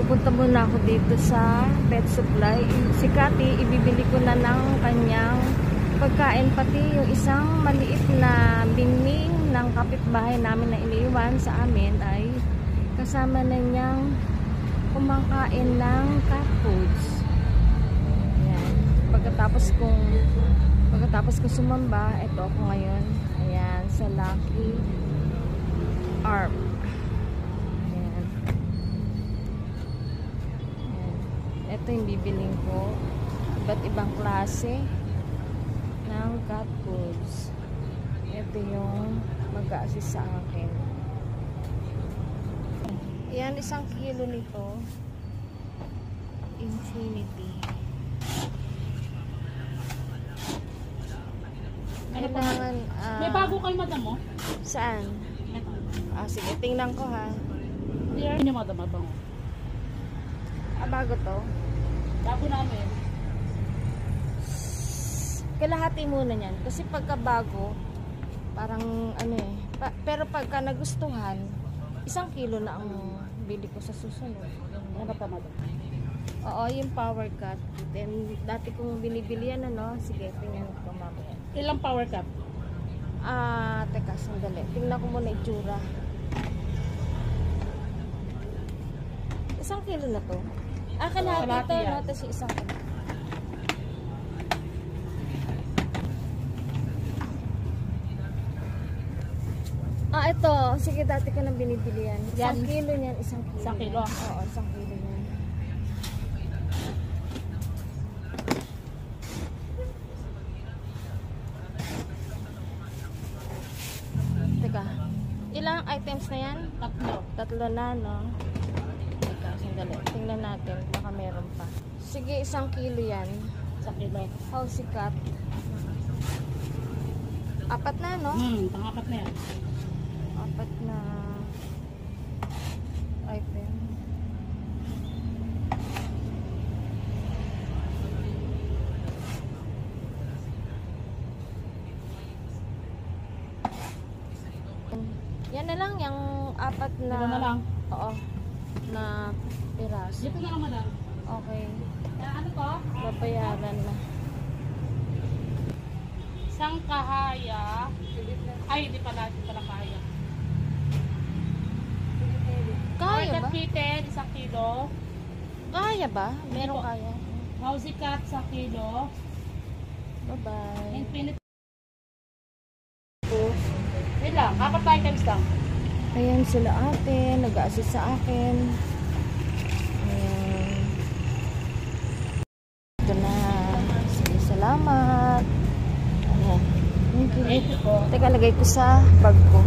Pupunta muna ako dito sa pet supply. Si Cathy, ibibili ko na ng kanyang pagkain. Pati yung isang maliit na bingning ng kapitbahay namin na iniiwan sa amin ay kasama na niyang kumakain ng cat foods. Ayan. Pagkatapos kong sumamba, ito ako ngayon. Ayan, sa Lucky Arm. Ayan. Ayan. Ito yung bibiling ko. Iba't ibang klase ng cat foods. Ito yung mag-a-assist sa akin. Ayan, 1 kilo nito. Infinity. Kailangan, may bago kayo, madam mo? Saan? Sige, tingnan ko ha. Hindi niya madam, madam. Bago to? Bago namin. Kalahati muna yan. Kasi pagka bago, parang ano eh. Pero pagka nagustuhan, 1 kilo na ang bili ko sa susunod. Ano ba madam? Oo, yung power cut. Then, dati kong binibili yan, ano? Sige, tingnan ko mamaya. Ilang power cup? Teka, sandali. Tingnan ko muna itsura. 1 kilo na to. Kalahati ito, no? Tapos yung 1 kilo. Ito. Sige, dati ko nang binibili yan. 1 kilo niyan, 1 kilo. 1 kilo? Oo, 1 kilo niyan. Teka, ilang items na yan? 3 na, no? Teka, sandali. Tingnan natin. Baka meron pa. Sige, 1 kilo yan. 1 kilo. How sikat? 4 na, no? Pang-4 na yan. 4 na item. Yan na lang, yung 4 na. Ito na lang? Oo. Na piraso. Dito na lang, madam. Okay. Ano to? Babayaran na. Isang kahaya. Ay, hindi pala kaya. Kaya ba? Kitten, 1 kilo. Kaya ba? Meron kaya. Housey cat, 1 kilo. Bye-bye. Infinite. Wait lang, 4 items lang. Ayan sila ate, nag-a-assist sa akin. Ayan. Ito na. Sige, salamat. Ayan. Thank you. Teka, lagay ko sa bag ko.